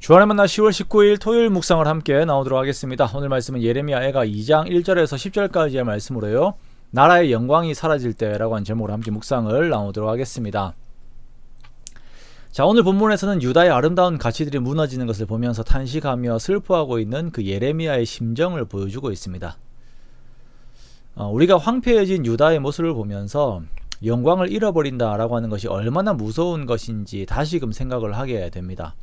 주안의 만나 10월 19일 토요일 묵상을 함께 나오도록 하겠습니다. 오늘 말씀은 예레미야가 2장 1절에서 10절까지의 말씀으로요. 나라의 영광이 사라질 때라고 하는 제목으로 함께 묵상을 나오도록 하겠습니다. 자, 오늘 본문에서는 유다의 아름다운 가치들이 무너지는 것을 보면서 탄식하며 슬퍼하고 있는 그 예레미야의 심정을 보여주고 있습니다. 우리가 황폐해진 유다의 모습을 보면서 영광을 잃어버린다라고 하는 것이 얼마나 무서운 것인지 다시금 생각을 하게 됩니다.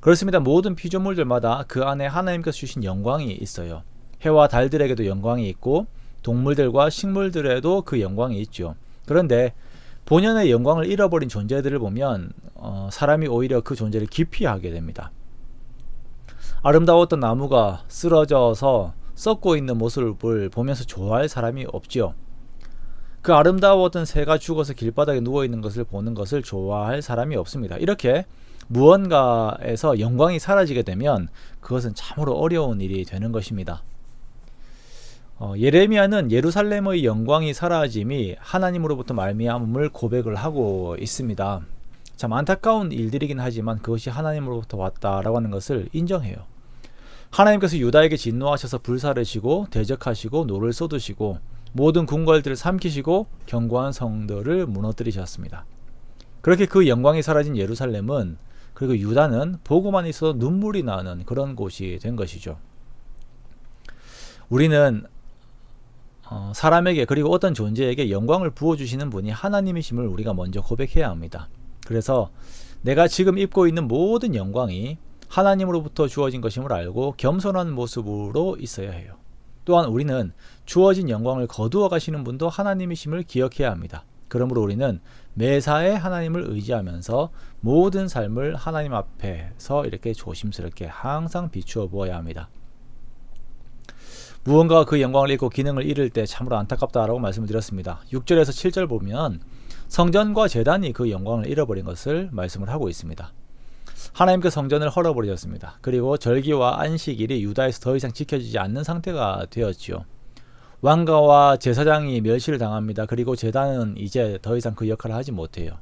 그렇습니다. 모든 피조물들마다 그 안에 하나님께서 주신 영광이 있어요. 해와 달들에게도 영광이 있고 동물들과 식물들에도 그 영광이 있죠. 그런데 본연의 영광을 잃어버린 존재들을 보면 사람이 오히려 그 존재를 기피하게 됩니다. 아름다웠던 나무가 쓰러져서 썩고 있는 모습을 보면서 좋아할 사람이 없지요. 그 아름다웠던 새가 죽어서 길바닥에 누워있는 것을 보는 것을 좋아할 사람이 없습니다. 이렇게 무언가에서 영광이 사라지게 되면 그것은 참으로 어려운 일이 되는 것입니다. 예레미야는 예루살렘의 영광이 사라짐이 하나님으로부터 말미암음을 고백을 하고 있습니다. 참 안타까운 일들이긴 하지만 그것이 하나님으로부터 왔다라고 하는 것을 인정해요. 하나님께서 유다에게 진노하셔서 불사를 지고 대적하시고 노를 쏟으시고 모든 궁궐들을 삼키시고 견고한 성들을 무너뜨리셨습니다. 그렇게 그 영광이 사라진 예루살렘은 그리고 유다는 보고만 있어도 눈물이 나는 그런 곳이 된 것이죠. 우리는 사람에게 그리고 어떤 존재에게 영광을 부어주시는 분이 하나님이심을 우리가 먼저 고백해야 합니다. 그래서 내가 지금 입고 있는 모든 영광이 하나님으로부터 주어진 것임을 알고 겸손한 모습으로 있어야 해요. 또한 우리는 주어진 영광을 거두어 가시는 분도 하나님이심을 기억해야 합니다. 그러므로 우리는 매사에 하나님을 의지하면서 모든 삶을 하나님 앞에서 이렇게 조심스럽게 항상 비추어 보아야 합니다. 무언가가 그 영광을 잃고 기능을 잃을 때 참으로 안타깝다라고 말씀을 드렸습니다. 6절에서 7절 보면 성전과 제단이 그 영광을 잃어버린 것을 말씀을 하고 있습니다. 하나님께 성전을 헐어버리셨습니다. 그리고 절기와 안식일이 유다에서 더 이상 지켜지지 않는 상태가 되었지요. 왕가와 제사장이 멸시를 당합니다. 그리고 제단은 이제 더 이상 그 역할을 하지 못해요.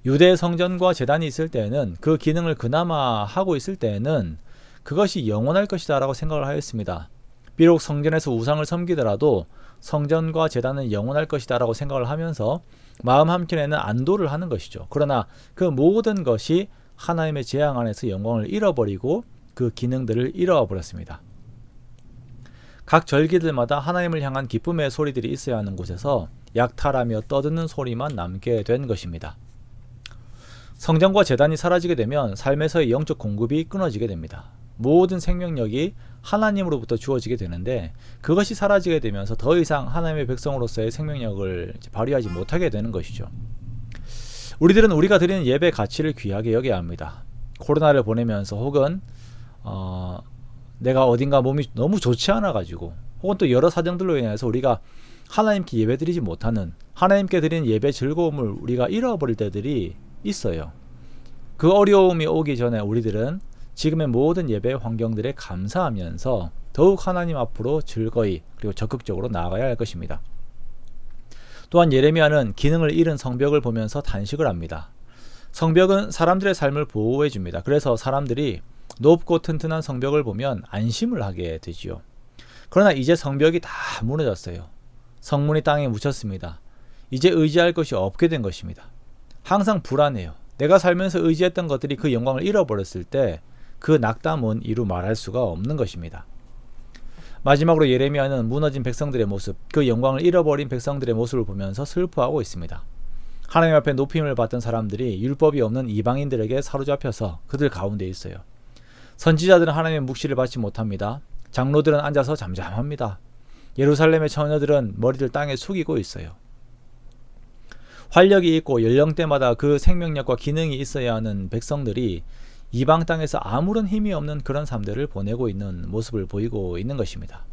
유대 성전과 제단이 있을 때는 그 기능을 그나마 하고 있을 때는 그것이 영원할 것이다 라고 생각을 하였습니다. 비록 성전에서 우상을 섬기더라도 성전과 제단은 영원할 것이다 라고 생각을 하면서 마음 한켠에는 안도를 하는 것이죠. 그러나 그 모든 것이 하나님의 재앙 안에서 영광을 잃어버리고 그 기능들을 잃어버렸습니다. 각 절기들마다 하나님을 향한 기쁨의 소리들이 있어야 하는 곳에서 약탈하며 떠드는 소리만 남게 된 것입니다. 성전과 제단이 사라지게 되면 삶에서의 영적 공급이 끊어지게 됩니다. 모든 생명력이 하나님으로부터 주어지게 되는데 그것이 사라지게 되면서 더 이상 하나님의 백성으로서의 생명력을 발휘하지 못하게 되는 것이죠. 우리들은 우리가 드리는 예배 가치를 귀하게 여겨야 합니다. 코로나를 보내면서 혹은 내가 어딘가 몸이 너무 좋지 않아 가지고 혹은 또 여러 사정들로 인해서 우리가 하나님께 예배드리지 못하는 하나님께 드리는 예배 즐거움을 우리가 잃어버릴 때들이 있어요. 그 어려움이 오기 전에 우리들은 지금의 모든 예배 환경들에 감사하면서 더욱 하나님 앞으로 즐거이 그리고 적극적으로 나아가야 할 것입니다. 또한 예레미야는 기능을 잃은 성벽을 보면서 탄식을 합니다. 성벽은 사람들의 삶을 보호해 줍니다. 그래서 사람들이 높고 튼튼한 성벽을 보면 안심을 하게 되지요. 그러나 이제 성벽이 다 무너졌어요. 성문이 땅에 묻혔습니다. 이제 의지할 것이 없게 된 것입니다. 항상 불안해요. 내가 살면서 의지했던 것들이 그 영광을 잃어버렸을 때 그 낙담은 이루 말할 수가 없는 것입니다. 마지막으로 예레미야는 무너진 백성들의 모습, 그 영광을 잃어버린 백성들의 모습을 보면서 슬퍼하고 있습니다. 하나님 앞에 높임을 받던 사람들이 율법이 없는 이방인들에게 사로잡혀서 그들 가운데 있어요. 선지자들은 하나님의 묵시를 받지 못합니다. 장로들은 앉아서 잠잠합니다. 예루살렘의 처녀들은 머리를 땅에 숙이고 있어요. 활력이 있고 연령대마다 그 생명력과 기능이 있어야 하는 백성들이 이방 땅에서 아무런 힘이 없는 그런 삶들을 보내고 있는 모습을 보이고 있는 것입니다.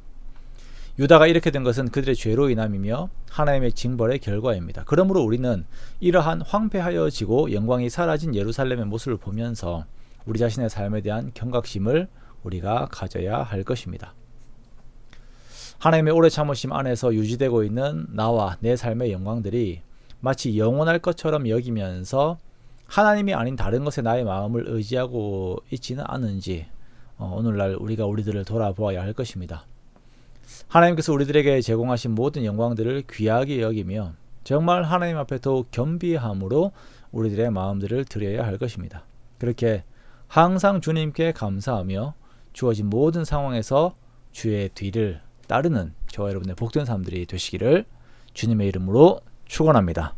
유다가 이렇게 된 것은 그들의 죄로 인함이며 하나님의 징벌의 결과입니다. 그러므로 우리는 이러한 황폐하여지고 영광이 사라진 예루살렘의 모습을 보면서 우리 자신의 삶에 대한 경각심을 우리가 가져야 할 것입니다. 하나님의 오래 참으심 안에서 유지되고 있는 나와 내 삶의 영광들이 마치 영원할 것처럼 여기면서 하나님이 아닌 다른 것에 나의 마음을 의지하고 있지는 않은지 오늘날 우리가 우리들을 돌아보아야 할 것입니다. 하나님께서 우리들에게 제공하신 모든 영광들을 귀하게 여기며 정말 하나님 앞에 더욱 겸비함으로 우리들의 마음들을 드려야 할 것입니다. 그렇게 항상 주님께 감사하며 주어진 모든 상황에서 주의 뒤를 따르는 저와 여러분의 복된 삶들이 되시기를 주님의 이름으로 축원합니다.